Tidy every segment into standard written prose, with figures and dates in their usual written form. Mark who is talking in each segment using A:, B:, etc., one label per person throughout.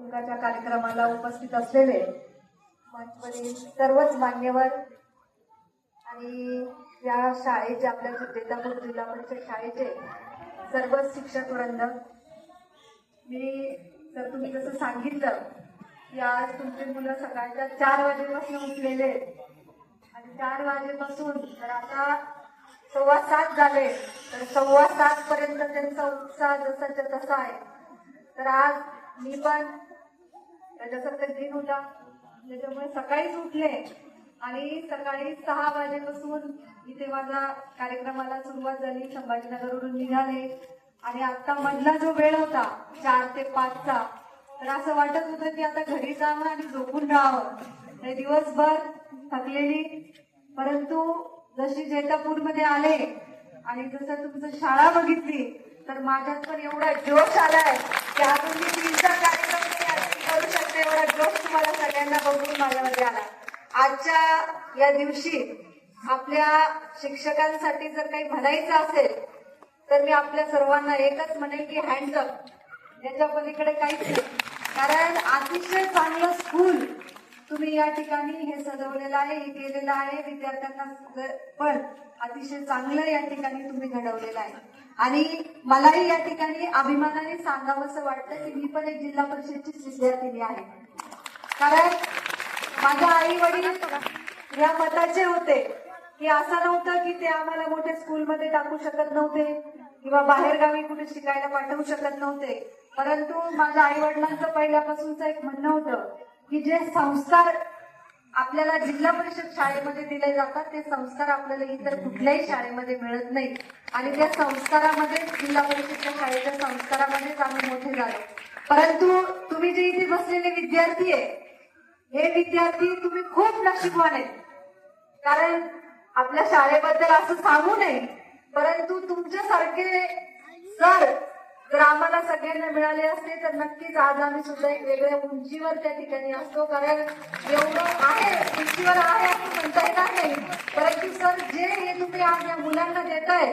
A: कुंकाच्या कार्यक्रमाला उपस्थित असलेले मंचवरील सर्वच मान्यवर आणि या शाळेचे आपल्या जेतापूर जिल्हा परिषद शाळेचे सर्व शिक्षक वृंद, मी तर तुम्ही जसं सांगितलं की आज तुमचे मुलं सकाळच्या 4 वाजेपासून उठलेले आणि 4 वाजेपासून तर आता 6:15 झाले, तर 6:15 पर्यंत त्यांचा उत्साह जसाच्या तसा आहे. तर आज मी पण त्याच्यासारखं दिन होता, त्याच्यामुळे सकाळीच उठले आणि सकाळी 6 वाजेपासून इथे माझा कार्यक्रमाला सुरुवात झाली. संभाजीनगरवरून निघाले आणि आता मधला जो वेळ होता 4 ते 5चा, तर असं वाटत होतं की आता घरी जावं आणि झोपून राहावं. दिवसभर थकलेली, परंतु जशी जेतापूरमध्ये आले आणि जसं तुमचं शाळा बघितली तर माझ्यात पण एवढा जोश आलाय की अजून मी 3चा कार्यक्रम करू शकते, एवढा जोश तुम्हाला सगळ्यांना बघून माझ्यामध्ये आला. आजच्या या दिवशी आपल्या शिक्षकांसाठी जर काही म्हणायचं असेल तर मी आपल्या सर्वांना एकच म्हणेन की हँड्स अप, याच्या पलीकडे काहीच नाही. कारण अतिशय चांगलं स्कूल तुम्ही या ठिकाणी हे सजवलेलं आहे, हे केलेलं आहे. विद्यार्थ्यांना पण अतिशय चांगलं या ठिकाणी तुम्ही घडवलेलं आहे आणि मलाही या ठिकाणी अभिमानाने सांगावंसं वाटतं की मी पण एक जिल्हा परिषदचीच विद्यार्थिनी आहे. कारण माझ्या आई वडील या मताचे होते की असं नव्हतं की ते आम्हाला मोठ्या स्कूलमध्ये टाकू शकत नव्हते किंवा बाहेरगावी कुठे शिकायला पाठवू शकत नव्हते, परंतु माझ्या आई वडिलांचं पहिल्यापासूनच एक म्हणणं होतं की जे संस्कार आपल्याला जिल्हा परिषद शाळेमध्ये दिले जातात ते संस्कार आपल्याला इतर कुठल्याही शाळेमध्ये मिळत नाही आणि त्या संस्कारामध्ये जिल्हा परिषदच्या शाळेच्या संस्कारामध्येच आम्ही मोठे झालो. परंतु तुम्ही जे इथे बसलेले विद्यार्थी आहे, हे विद्यार्थी तुम्ही खूप नशीबवान आहेत. कारण आपल्या शाळेबद्दल असं सांगू नये, परंतु तुमच्यासारखे सर जर आम्हाला सगळ्यांना मिळाले असते तर नक्कीच आज आम्ही सुद्धा एक वेगळ्या उंचीवर त्या ठिकाणी असतो. कारण एवढं आहे, उंचीवर आहे असं म्हणता येणार नाही, परंतु सर जे हे तुम्ही आज या मुलांना देताय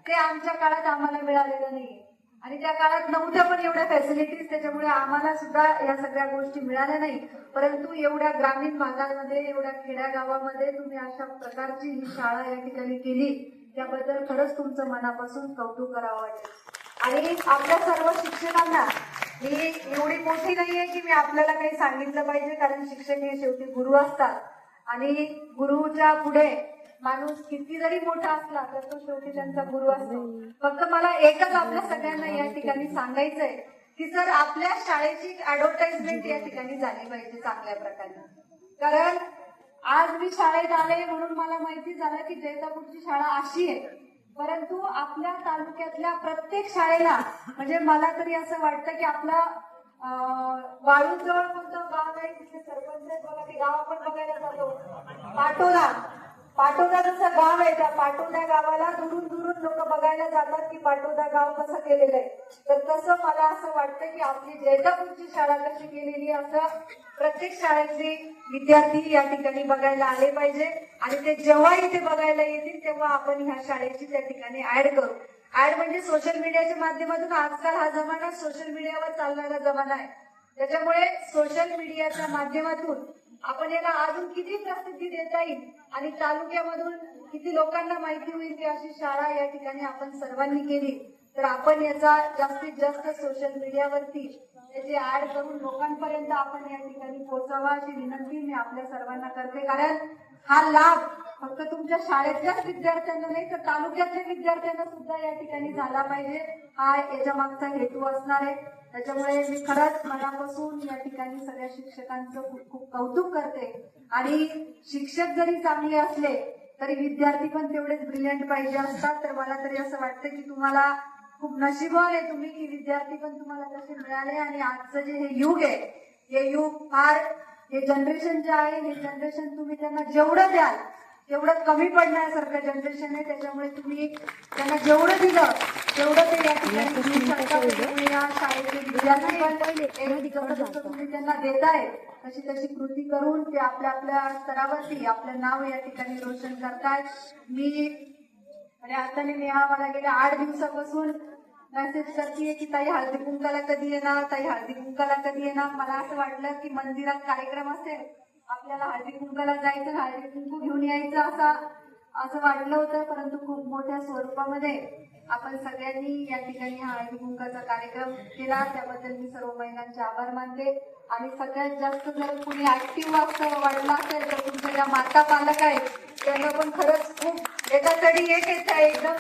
A: ते आमच्या काळात आम्हाला मिळालेलं नाही आणि त्या काळात नव्हत्या पण एवढ्या फॅसिलिटीज, त्याच्यामुळे आम्हाला सुद्धा या सगळ्या गोष्टी मिळाल्या नाही. परंतु एवढ्या ग्रामीण भागामध्ये, एवढ्या खेड्यागावामध्ये तुम्ही अशा प्रकारची ही शाळा या ठिकाणी केली, त्याबद्दल खरंच तुमचं मनापासून कौतुक करावं वाटेल. आणि आपल्या सर्व शिक्षकांना मी एवढी मोठी नाहीये की मी आपल्याला काही सांगितलं पाहिजे, कारण शिक्षक हे शेवटी गुरु असतात आणि गुरुच्या पुढे माणूस किती जरी मोठा असला तर तो शेवटी त्यांचा गुरु असतो. फक्त मला एकच आपल्या सगळ्यांना या ठिकाणी सांगायचंय की सर आपल्या शाळेची ऍडव्हर्टाइजमेंट या ठिकाणी झाली पाहिजे चांगल्या प्रकारे. कारण आज मी शाळेत आले म्हणून मला माहिती झालं की जैतापूरची शाळा अशी आहे, परंतु आपल्या तालुक्यातल्या प्रत्येक शाळेला, म्हणजे मला तरी असं वाटतं की आपला वाळूजवळ कोणतं गाव आहे तिथे सरपंच आहेत बघा, ते गाव आपण बघायला जातो, पाटोदा. पाटोदा जसं गाव आहे, त्या पाटोदा गावाला दुरून दुरून लोक बघायला जातात की पाटोदा गाव कसं केलेलं आहे. तर तसं मला असं वाटतं की आपली जैतापूरची शाळा कशी केलेली, असं प्रत्येक शाळेतले विद्यार्थी या ठिकाणी बघायला आले पाहिजे आणि ते जेव्हा इथे बघायला येतील तेव्हा आपण ह्या शाळेची त्या ठिकाणी ऍड करू. ऍड म्हणजे सोशल मीडियाच्या माध्यमातून. आजकाल हा जमाना सोशल मीडियावर चालणारा जमाना आहे, त्याच्यामुळे सोशल मीडियाच्या माध्यमातून आपण याला अजून किती प्रसिद्धी देता येईल आणि तालुक्यामधून किती लोकांना माहिती होईल की अशी शाळा या ठिकाणी आपण सर्वांनी केली, तर आपण याचा जास्तीत जास्त सोशल मीडियावरती त्याची ऍड करून लोकांपर्यंत आपण या ठिकाणी पोहोचावा अशी विनंती मी आपल्या सर्वांना करते. कारण हा लाभ फक्त तुमच्या शाळेतल्याच विद्यार्थ्यांना नाही तर तालुक्यातल्या विद्यार्थ्यांना सुद्धा या ठिकाणी झाला पाहिजे, हा याच्या मागचा हेतू असणार आहे. त्याच्यामुळे मी खरंच मनापासून या ठिकाणी सगळ्या शिक्षकांचं खूप खूप कौतुक करते. आणि शिक्षक जरी चांगले असले तरी विद्यार्थी पण तेवढेच ब्रिलियंट पाहिजे असतात. तर मला तरी असं वाटतं की तुम्हाला खूप नशिबवान आहे तुम्ही की विद्यार्थी पण तुम्हाला तसे मिळाले. आणि आजचं जे हे युग आहे, हे युग फार, हे जनरेशन जे आहे, हे जनरेशन तुम्ही त्यांना जेवढं द्याल तेवढं कमी पडण्यासारखं जनरेशन आहे. त्याच्यामुळे तुम्ही त्यांना जेवढं दिलं तेवढं ते या ठिकाणी देऊ शकता. त्याच्यामुळे या शाळेचे विद्यार्थी पण जसं तुम्ही त्यांना देताय तशी तशी कृती करून ते आपल्या आपल्या स्तरावरती आपलं नाव या ठिकाणी रोशन करतायत. मी आणि आता मी हा मला गेल्या 8 दिवसापासून मेसेज करते की ताई हळदी कुंकाला कधी येणार, ताई हळदी कुंकाला कधी येणार. मला असं वाटलं की मंदिरात कार्यक्रम असेल, आपल्याला हळदी कुंकाला जायचं, हळदी कुंकू घेऊन यायचं असं वाटलं होतं. परंतु खूप मोठ्या स्वरूपामध्ये आपण सगळ्यांनी या ठिकाणी हळदी कुंकाचा कार्यक्रम केला. त्याबद्दल मी सर्व महिलांचे आभार मानते. आणि सगळ्यात जास्त जर कुणी ऍक्टिव्ह असं वाटलं असेल तर तुमच्या ज्या माता पालक आहेत त्यांना पण खरंच खूप एकाचडी एक येत आहे एकदम.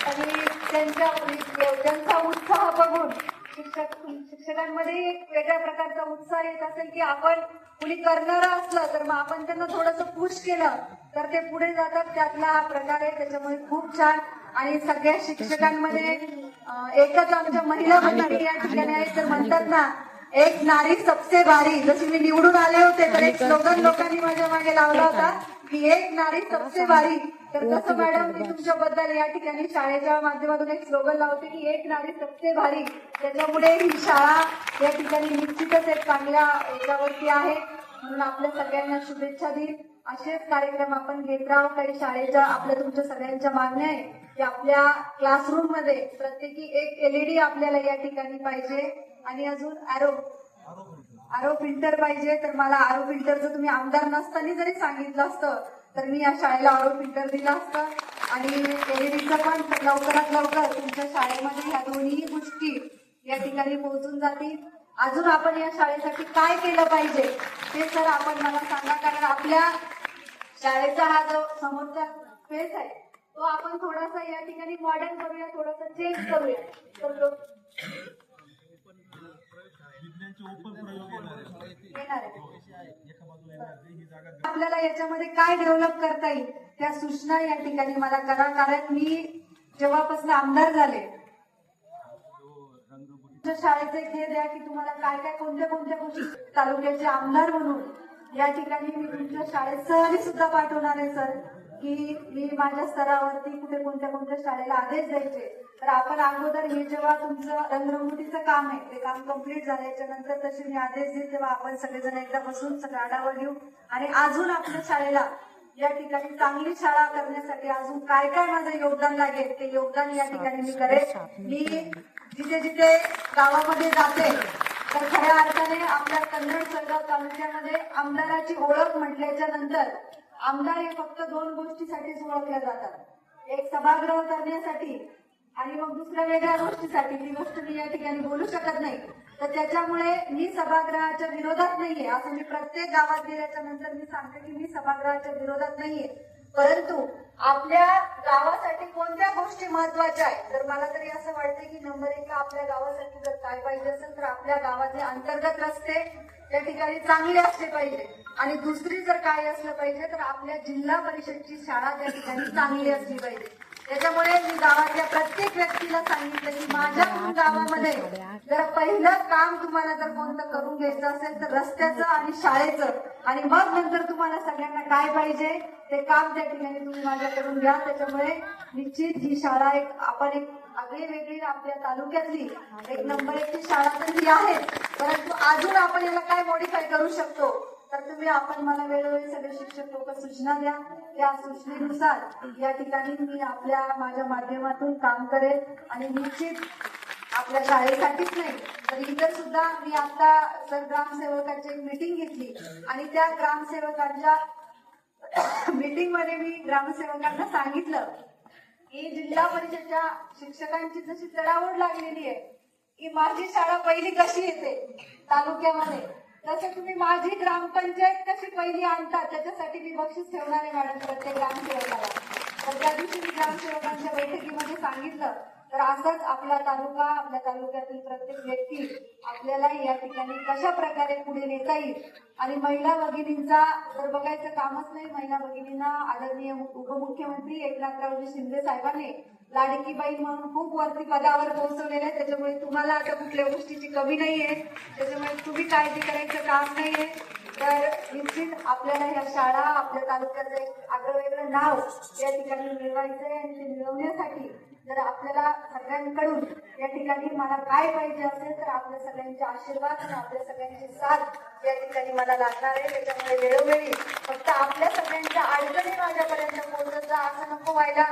A: आणि त्यांचा उत्साह बघून शिक्षकांमध्ये एक वेगळ्या प्रकारचा उत्साह येत असेल की आपण कुणी करणारं असलं तर मग आपण त्यांना थोडंसं पुश केलं तर ते पुढे जातात. त्यातला हा प्रकार आहे, त्याच्यामुळे खूप छान. आणि सगळ्या शिक्षकांमध्ये एकच आमच्या महिला भगिनी या ठिकाणी आहेत. तर म्हणतात ना, एक नारी सबसे भारी. जशी मी निवडून आले होते तर एक स्लोगन लोकांनी माझ्या मागे लावला होता की एक नारी सबसे भारी. तर तसं मॅडम मी तुमच्याबद्दल या ठिकाणी शाळेच्या माध्यमातून एक स्लोगन लावते की एक नारी सबसे भारी. त्याच्यामुळे ही शाळा या ठिकाणी निश्चितच एक चांगल्या याच्यावरती आहे. म्हणून आपल्या सगळ्यांना शुभेच्छा देईल. असेच कार्यक्रम आपण घेत राहू. काही शाळेच्या आपल्या तुमच्या सगळ्यांच्या मागण्या आहे की आपल्या क्लासरूम मध्ये प्रत्येकी एक LED आपल्याला या ठिकाणी पाहिजे. आणि अजून आरो फिल्टर पाहिजे. तर मला आरो फिल्टरचं तुम्ही आमदार नसताना जरी सांगितलं असतं तर मी या शाळेला आरो फिल्टर दिलं असतं. आणि LEDचं पण लवकरात लवकर तुमच्या शाळेमध्ये ह्या दोन्ही गोष्टी या ठिकाणी पोहोचून जातील. अजून आपण या शाळेसाठी काय केलं पाहिजे ते सर आपण मला सांगा. कारण आपल्या शाळेचा हा जो समोरचा फेस आहे तो आपण थोडासा या ठिकाणी मॉडर्न करूया, थोडासा चेंज करूया. तर आपल्याला याच्यामध्ये काय डेव्हलप करता येईल त्या सूचना या ठिकाणी मला करा. कारण मी जेव्हापासून आमदार झाले शाळेचे खेळ आहे की तुम्हाला काय काय कोणत्या कोणत्या गोष्टी तालुक्याचे आमदार म्हणून या ठिकाणी मी तुमच्या शाळेत सहली सुद्धा पाठवणार आहे सर. की मी माझ्या स्तरावरती कुठे कोणत्या कोणत्या शाळेला आदेश द्यायचे. तर आपण अगोदर हे जेव्हा तुमचं रंगरंगोटीचं काम आहे ते काम कम्प्लीट झाल्याच्या नंतर तसे मी आदेश देईल तेव्हा आपण सगळेजण एकदा बसून सगळं आढावा घेऊ. आणि अजून आपल्या शाळेला या ठिकाणी चांगली शाळा करण्यासाठी अजून काय काय माझं योगदान लागेल ते योगदान या ठिकाणी मी करेन. मी जिथे जिथे गावामध्ये जाते तर खऱ्या अर्थाने आपल्या कन्नड सलगाव तालुक्यामध्ये आमदाराची ओळख म्हटल्याच्या नंतर आमदार हे फक्त दोन गोष्टीसाठीच ओळखले जातात. एक सभागृह करण्यासाठी आणि मग दुसऱ्या वेगळ्या गोष्टीसाठी. ती गोष्ट मी या ठिकाणी बोलू शकत नाही. तर त्याच्यामुळे मी सभागृहाच्या विरोधात नाहीये असं मी प्रत्येक गावात गेल्याच्या नंतर मी सांगते की मी सभागृहाच्या विरोधात नाहीये. परंतु आपल्या गावासाठी कोणत्या गोष्टी महत्वाच्या आहेत तर मला तरी असं वाटतं की नंबर 1 आपल्या गावासाठी जर काय पाहिजे असेल तर आपल्या गावातले अंतर्गत रस्ते त्या ठिकाणी चांगले असले पाहिजे. आणि दुसरी जर काय असलं पाहिजे तर आपल्या जिल्हा परिषदची शाळा त्या ठिकाणी चांगली असली पाहिजे. त्याच्यामुळे मी गावातल्या प्रत्येक व्यक्तीला सांगितलं की माझ्या गावामध्ये जर पहिलं काम तुम्हाला जर कोणतं करून घ्यायचं असेल तर रस्त्याचं आणि शाळेचं. आणि मग नंतर तुम्हाला सगळ्यांना काय पाहिजे ते काम त्या ठिकाणी तुम्ही माझ्याकडून घ्या. त्याच्यामुळे निश्चित ही शाळा आपण एक आगळी वेगळी आपल्या तालुक्यातली एक नंबर 1 ची शाळा तर ही आहे. परंतु अजून आपण याला काय मॉडिफाय करू शकतो तर तुम्ही आपण मला वेळोवेळी सगळे शिक्षक लोक सूचना द्या. त्या सूचनेनुसार या ठिकाणी मी माझ्या माध्यमातून काम करेन. आणि निश्चित आपल्या शाळेसाठीच नाही तर इतर सुद्धा मी आता सर ग्रामसेवकांची एक मीटिंग घेतली आणि त्या ग्रामसेवकांच्या मीटिंग मध्ये मी ग्रामसेवकांना सांगितलं की जिल्हा परिषदच्या शिक्षकांची जशी चढाओढ लागलेली आहे की माझी शाळा पहिली कशी येते तालुक्यामध्ये तसं तुम्ही माझी ग्रामपंचायत कशी पहिली आणता त्याच्यासाठी मी बक्षीस ठेवणार आहे मॅडम प्रत्येक ग्रामसेवकाला. तर त्या दिवशी मी ग्रामसेवकांच्या बैठकीमध्ये सांगितलं तर असंच आपला तालुका आपल्या तालुक्यातील प्रत्येक व्यक्ती आपल्याला या ठिकाणी कशा प्रकारे पुढे नेता येईल. आणि महिला भगिनींचा तर बघायचं कामच नाही. महिला भगिनींना आदरणीय उपमुख्यमंत्री एकनाथरावजी शिंदे साहेबांनी लाडकी बाई म्हणून खूप वरती पदावर पोहोचवलेले आहे. त्याच्यामुळे तुम्हाला आता कुठल्या गोष्टीची कमी नाहीये. त्याच्यामुळे तुम्ही काळजी करायचं काम नाहीये. तर निश्चित आपल्याला ह्या शाळा आपल्या तालुक्याचं एक आगळंवेगळं नाव या ठिकाणी मिळवायचंय. आणि ते मिळवण्यासाठी जर आपल्याला सगळ्यांकडून या ठिकाणी मला काय पाहिजे असेल तर आपल्या सगळ्यांचे आशीर्वाद आणि आपल्या सगळ्यांची साथ या ठिकाणी मला लागणार आहे. त्याच्यामुळे वेळोवेळी फक्त आपल्या सगळ्यांच्या अडचणी माझ्यापर्यंत पोहोचत जा असं नको व्हायला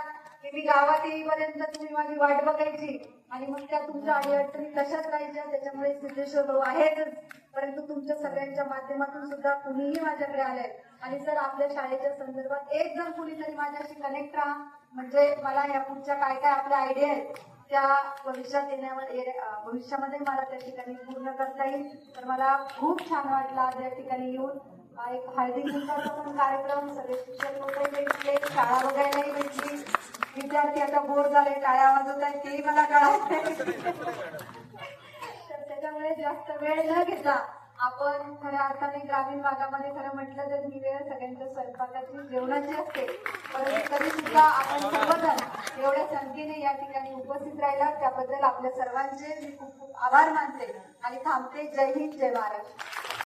A: की मी गावात येईपर्यंत तुम्ही माझी वाट बघायची आणि मग त्या तुमच्या अडीअडचणी तशाच राहायच्या. त्याच्यामुळे सिद्धेश्वर भाऊ आहेतच, परंतु तुमच्या सगळ्यांच्या माध्यमातून सुद्धा कुणीही माझ्याकडे आलंय. आणि सर आपल्या शाळेच्या संदर्भात एक जर कुणीतरी माझ्याशी कनेक्ट राहा, म्हणजे मला या पुढच्या काय काय आपल्या आयडिया आहेत त्या भविष्यामध्ये मला त्या ठिकाणी पूर्ण करता येईल. तर मला खूप छान वाटलं आज या ठिकाणी येऊन. एक हळदी कुंकाचा पण कार्यक्रम, सगळे शिक्षक लोकही भेटले, शाळा बघायलाही भेटली, विद्यार्थी आता बोर झाले, टाळ्या वाजवत आहेत तेही मला कळाले. तर त्याच्यामुळे जास्त वेळ न घेता आपण खऱ्या अर्थाने ग्रामीण भागामध्ये खरं म्हटलं तर ही वेळ सगळ्यांच्या स्वयंपाकाची, जेवणाची असते, परंतु तरी सुद्धा आपण सर्वजण एवढ्या संख्येने या ठिकाणी उपस्थित राहिला त्याबद्दल आपल्या सर्वांचे मी खूप खूप आभार मानते आणि थांबते. जय हिंद, जय महाराष्ट्र.